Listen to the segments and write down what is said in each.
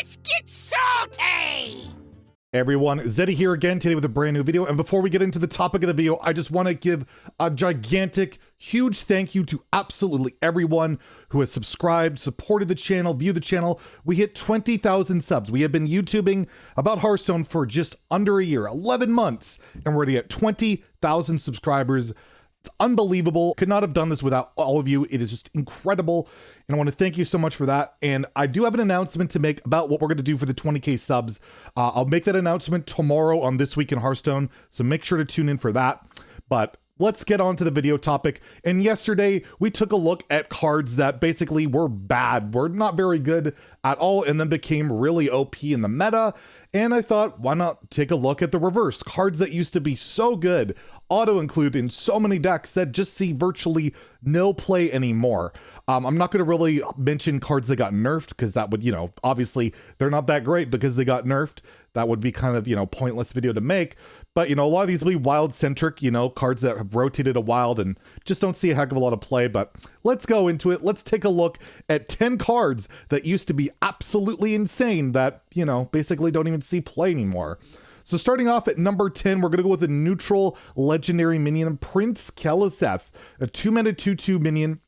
Let's get salty! Hey everyone, Zeddy here again today with a brand new video, and before we get into the topic of the video, I just want to give a gigantic, huge thank you to absolutely everyone who has subscribed, supported the channel, viewed the channel. We hit 20,000 subs. We have been YouTubing about Hearthstone for just under a year, 11 months, and we're already at 20,000 subscribers. It's unbelievable. Could not have done this without all of you. It is just incredible. And I want to thank you so much for that. And I do have an announcement to make about what we're going to do for the 20K subs. I'll make that announcement tomorrow on This Week in Hearthstone. So make sure to tune in for that. But let's get on to the video topic. And yesterday we took a look at cards that basically were bad, were not very good at all, and then became really OP in the meta. And I thought, why not take a look at the reverse? Cards that used to be so good, auto-include in so many decks that just see virtually no play anymore. I'm not going to really mention cards that got nerfed because that would, obviously they're not that great because they got nerfed. That would be kind of, pointless video to make. But, a lot of these will be wild-centric, cards that have rotated a wild and just don't see a heck of a lot of play. But let's go into it. Let's take a look at 10 cards that used to be absolutely insane that, basically don't even see play anymore. So starting off at number 10, we're going to go with a neutral legendary minion, Prince Keleseth, a 2-mana 2/2 minion.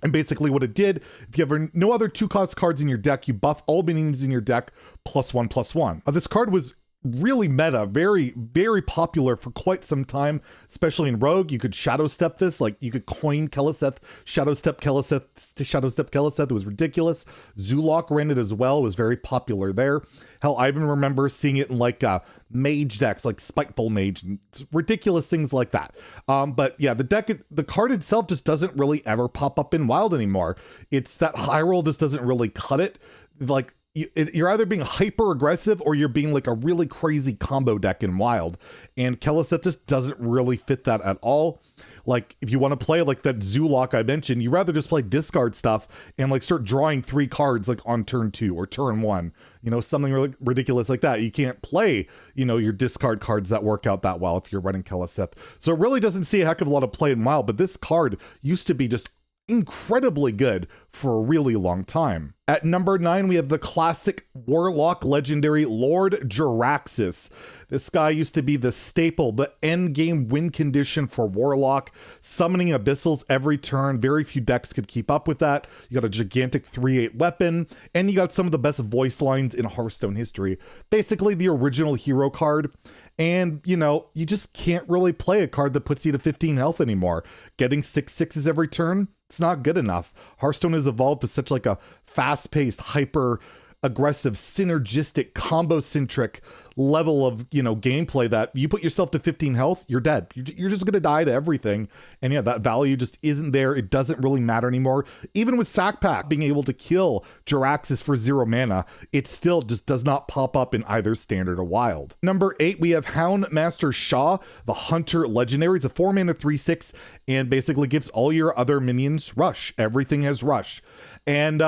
And basically what it did, if you have no other 2-cost cards in your deck, you buff all minions in your deck +1/+1. This card was really meta, very, very popular for quite some time, especially in Rogue. You could Shadow Step this, like you could coin Keleseth, Shadow Step Keleseth, Shadow Step Keleseth. It was ridiculous. Zulok ran it as well. It was very popular there. Hell, I even remember seeing it in like mage decks, like Spiteful Mage, and ridiculous things like that. But yeah, the card itself just doesn't really ever pop up in Wild anymore. It's that high roll just doesn't really cut it. Like, you're either being hyper aggressive or you're being like a really crazy combo deck in Wild, and Keleseth just doesn't really fit that at all. Like, if you want to play like that Zulok I mentioned, you rather just play discard stuff and like start drawing 3 cards like on turn 2 or turn 1, something really ridiculous like that. You can't play, your discard cards that work out that well if you're running Keleseth. So it really doesn't see a heck of a lot of play in Wild, but this card used to be just incredibly good for a really long time. At number 9, we have the classic Warlock legendary Lord Jaraxxus. This guy used to be the staple, the end game win condition for Warlock, summoning abyssals every turn. Very few decks could keep up with that. You got a gigantic 3/8 weapon, and you got some of the best voice lines in Hearthstone history. Basically the original hero card. And, you just can't really play a card that puts you to 15 health anymore. Getting 6/6s every turn, it's not good enough. Hearthstone has evolved to such like a fast-paced, hyper-aggressive, synergistic, combo-centric level of, gameplay that you put yourself to 15 health, you're dead. You're just going to die to everything. And yeah, that value just isn't there. It doesn't really matter anymore. Even with Sack Pack being able to kill Jaraxxus for 0 mana, it still just does not pop up in either standard or Wild. Number 8, we have Hound Master Shaw, the Hunter legendary. It's a 4-mana 3/6 and basically gives all your other minions rush. Everything has rush. And,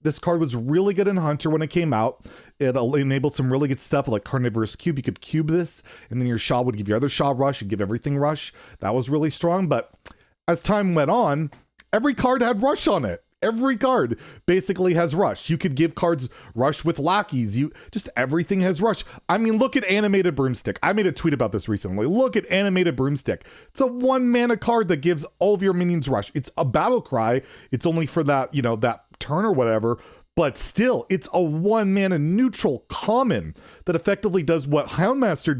this card was really good in Hunter when it came out. It enabled some really good stuff like Carnivorous Cube. You could cube this, and then your Shaw would give your other Shaw rush and give everything rush. That was really strong, but as time went on, every card had rush on it. Every card basically has rush. You could give cards rush with lackeys. Just everything has rush. I mean, look at Animated Broomstick. I made a tweet about this recently. Look at Animated Broomstick. It's a 1-mana card that gives all of your minions rush. It's a battle cry. It's only for that, that turn or whatever, but still, it's a 1-mana neutral common that effectively does what Houndmaster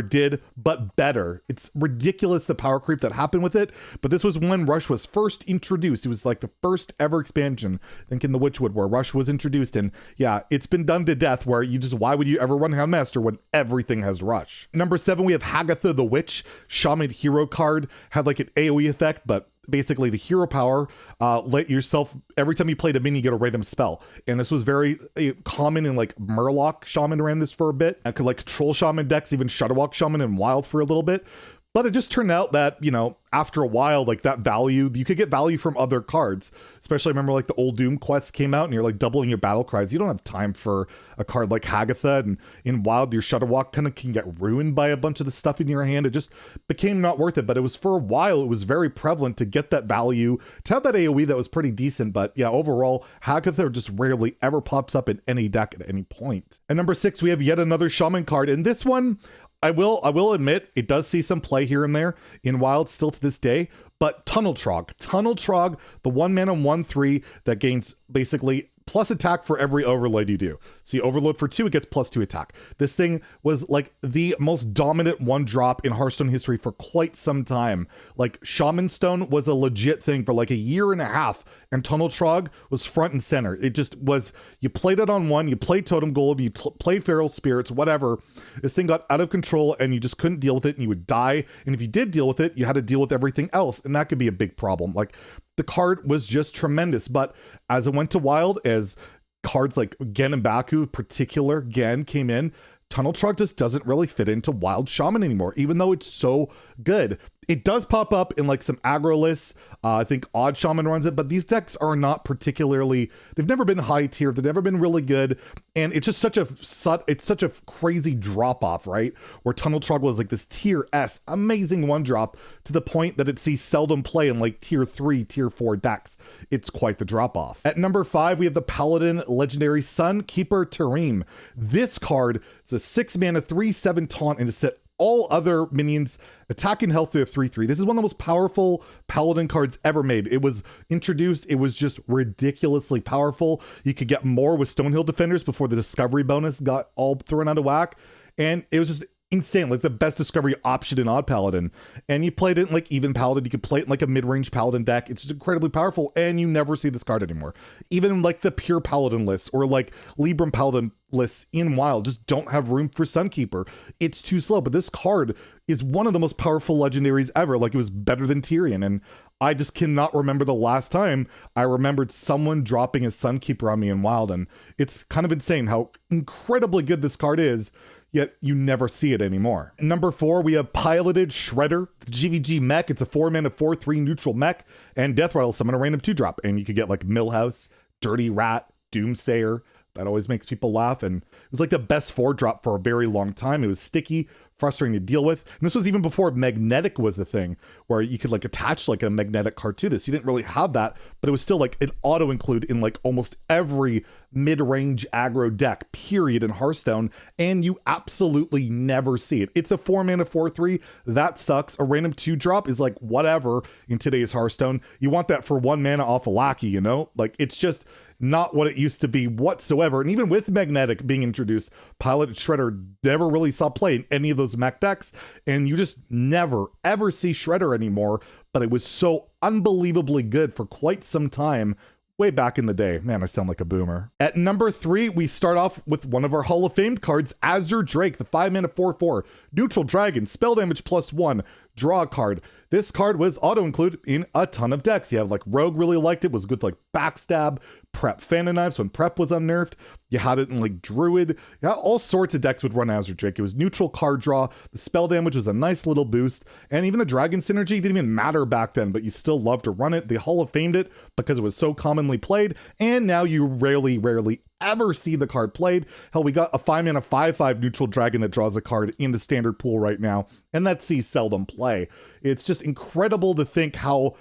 did, but better. It's ridiculous the power creep that happened with it, but this was when Rush was first introduced. It was like the first ever expansion, I think in the Witchwood, where Rush was introduced, and yeah, it's been done to death where why would you ever run Houndmaster when everything has Rush? Number 7, we have Hagatha the Witch, Shaman hero card, had like an AoE effect, but basically the hero power let yourself, every time you played a minion, you get a random spell. And this was very common in like Murloc Shaman ran this for a bit. I could like control Shaman decks, even Shudderwock Shaman and Wild for a little bit. But it just turned out that, you know, after a while, like that value, you could get value from other cards. Especially, I remember like the old Doom quests came out and you're like doubling your battle cries. You don't have time for a card like Hagatha, and in Wild, your Shudderwalk kind of can get ruined by a bunch of the stuff in your hand. It just became not worth it. But it was for a while, it was very prevalent to get that value, to have that AoE that was pretty decent. But yeah, overall, Hagatha just rarely ever pops up in any deck at any point. At number 6, we have yet another Shaman card. And this one, I will admit, it does see some play here and there in Wild still to this day, but Tunnel Trog, the 1-mana 1/3 that gains basically plus attack for every overload you do. So you overload for 2, it gets +2 attack. This thing was like the most dominant 1-drop in Hearthstone history for quite some time. Like Shaman Stone was a legit thing for like a year and a half, and Tunnel Trog was front and center. It just was, you played it on 1, you played Totem Golem, you played Feral Spirits, whatever. This thing got out of control and you just couldn't deal with it and you would die. And if you did deal with it, you had to deal with everything else. And that could be a big problem. Like, the card was just tremendous. But as it went to Wild, as cards like Gen and Baku, particular Gen, came in, Tunnel Trog just doesn't really fit into Wild Shaman anymore, even though it's so good. It does pop up in like some aggro lists. I think Odd Shaman runs it, but these decks are not particularly, they've never been high tier. They've never been really good. And it's just such a crazy drop off, right? Where Tunnel Trog was like this tier S, amazing 1-drop, to the point that it sees seldom play in like tier 3, tier 4 decks. It's quite the drop off. At number 5, we have the Paladin legendary Sunkeeper Tareem. This card is a 6-mana 3/7 taunt and to set all other minions attack and health to a 3/3. This is one of the most powerful Paladin cards ever made. It was introduced, it was just ridiculously powerful. You could get more with Stonehill Defenders before the discovery bonus got all thrown out of whack. And it was just insane. It's the best discovery option in Odd Paladin. And you played it in like even Paladin. You could play it in like a mid-range Paladin deck. It's just incredibly powerful, and you never see this card anymore. Even in like the pure Paladin lists or like Libram Paladin lists in Wild just don't have room for Sunkeeper. It's too slow. But this card is one of the most powerful legendaries ever. Like, it was better than Tyrion. And I just cannot remember the last time I remembered someone dropping a Sunkeeper on me in Wild. And it's kind of insane how incredibly good this card is, yet you never see it anymore. Number 4, we have Piloted Shredder, the GVG mech. It's a 4-mana 4/3 neutral mech, and Death Rattle summon a random 2-drop. And you could get like Millhouse, Dirty Rat, Doomsayer. That always makes people laugh. And it was like the best 4-drop for a very long time. It was sticky, frustrating to deal with. And this was even before Magnetic was the thing, where you could like attach like a magnetic card to this. You didn't really have that, but it was still like an auto include in like almost every mid-range aggro deck, period, in Hearthstone. And you absolutely never see it. It's a 4-mana 4/3. That sucks. A random 2-drop is like whatever in today's Hearthstone. You want that for 1 mana off a lackey, you know? Like, it's just not what it used to be whatsoever. And even with Magnetic being introduced, Piloted Shredder never really saw play in any of those mech decks, and you just never ever see Shredder anymore. But it was so unbelievably good for quite some time, way back in the day. Man, I sound like a boomer. At number 3, we start off with one of our Hall of Fame cards, Azure Drake, the 5-mana 4/4 neutral dragon, spell damage +1, draw a card. This card was auto-include in a ton of decks. You have like Rogue really liked it, was good like Backstab, Prep Phantom Knives when Prep was unnerfed. You had it in like Druid. Yeah, all sorts of decks would run Azure Drake. It was neutral card draw. The spell damage was a nice little boost. And even the Dragon Synergy didn't even matter back then, but you still loved to run it. They Hall of Famed it because it was so commonly played. And now you rarely ever see the card played. Hell, we got a 5-mana 5/5 neutral dragon that draws a card in the standard pool right now, and that sees seldom play. It's just incredible to think how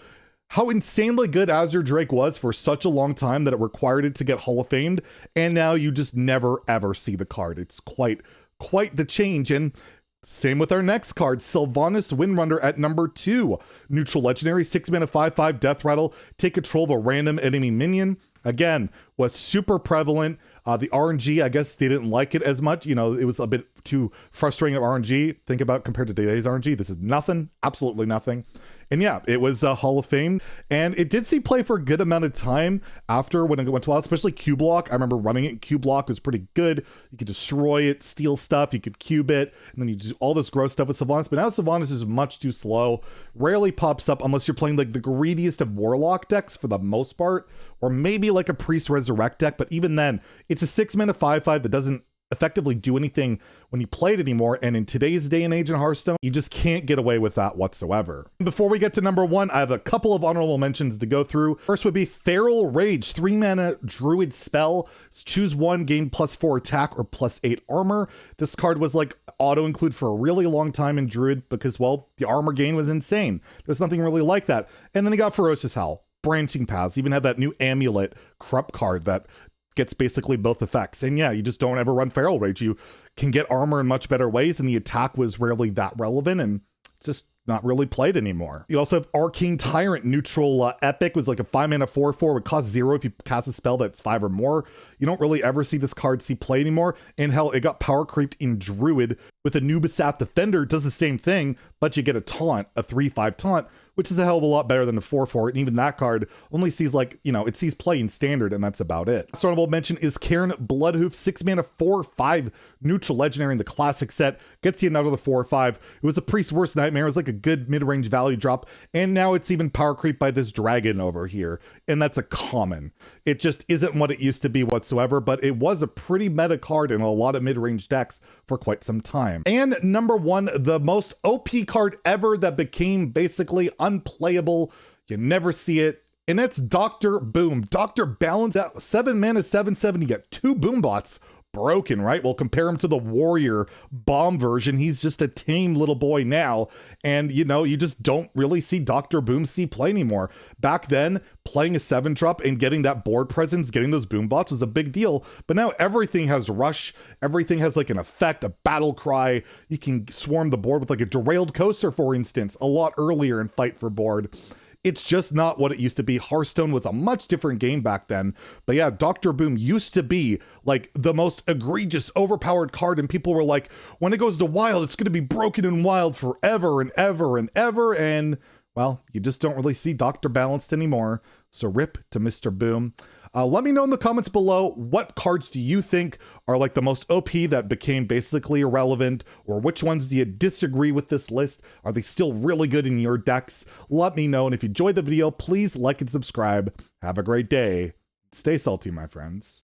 insanely good Azure Drake was for such a long time that it required it to get Hall of Famed, and now you just never ever see the card. It's quite the change. And same with our next card, Sylvanus Windrunner at number 2. Neutral legendary, 6-mana 5/5 Death Rattle, take control of a random enemy minion. Again, was super prevalent. The RNG, I guess they didn't like it as much. You know, it was a bit too frustrating of RNG. Think about compared to today's RNG. This is nothing, absolutely nothing. And yeah, it was a Hall of Fame, and it did see play for a good amount of time after when it went to Wild, especially Q-Block. I remember running it. Q-Block was pretty good. You could destroy it, steal stuff, you could cube it, and then you do all this gross stuff with Sylvanus. But now Sylvanus is much too slow. Rarely pops up unless you're playing like the greediest of Warlock decks for the most part, or maybe like a Priest Resurrect deck. But even then, it's a 6-mana 5/5 that doesn't effectively do anything when you play it anymore. And in today's day and age in Hearthstone, you just can't get away with that whatsoever. Before we get to number one, I have a couple of honorable mentions to go through. First would be Feral Rage, 3-mana druid spell. Choose one, gain +4 attack or +8 armor. This card was like auto include for a really long time in druid because, well, the armor gain was insane. There's nothing really like that. And then they got Ferocious Howl, branching paths, even have that new amulet Krupp card that gets basically both effects. And yeah, you just don't ever run Feral Rage. You can get armor in much better ways, and the attack was rarely that relevant, and it's just not really played anymore. You also have Arcane Tyrant, neutral epic, was like a 5-mana 4/4, would cost 0 if you cast a spell that's 5 or more. You don't really ever see this card see play anymore, and hell, it got power creeped in druid with a Nubisath Defender. It does the same thing, but you get a taunt, a 3/5 taunt, which is a hell of a lot better than a 4/4, and even that card only sees, like, you know, it sees play in standard, and that's about it. Last honorable mention is Cairn Bloodhoof, 6-mana 4/5 neutral legendary in the classic set, gets you another 4/5. It was a priest's worst nightmare. It was like a good mid-range value drop, and now it's even power creep by this dragon over here, and that's a common. It just isn't what it used to be whatsoever, but it was a pretty meta card in a lot of mid-range decks for quite some time. And number one, the most OP card ever that became basically unplayable. You never see it, and that's Dr. Boom. Dr. Balance at 7-mana 7/7. You get 2 boom bots. Broken, right? We'll compare him to the warrior bomb version. He's just a tame little boy now, and you know, you just don't really see Dr. Boom see play anymore. Back then, playing a 7-drop and getting that board presence, getting those boom bots was a big deal, but now everything has rush, everything has like an effect, a battle cry. You can swarm the board with like a derailed coaster, for instance, a lot earlier and fight for board. It's just not what it used to be. Hearthstone was a much different game back then. But yeah, Dr. Boom used to be like the most egregious, overpowered card. And people were like, when it goes to wild, it's going to be broken and wild forever and ever and ever. And well, you just don't really see Dr. Balanced anymore. So rip to Mr. Boom. Let me know in the comments below, what cards do you think are like the most OP that became basically irrelevant, or which ones do you disagree with this list? Are they still really good in your decks? Let me know, and if you enjoyed the video, please like and subscribe. Have a great day. Stay salty, my friends.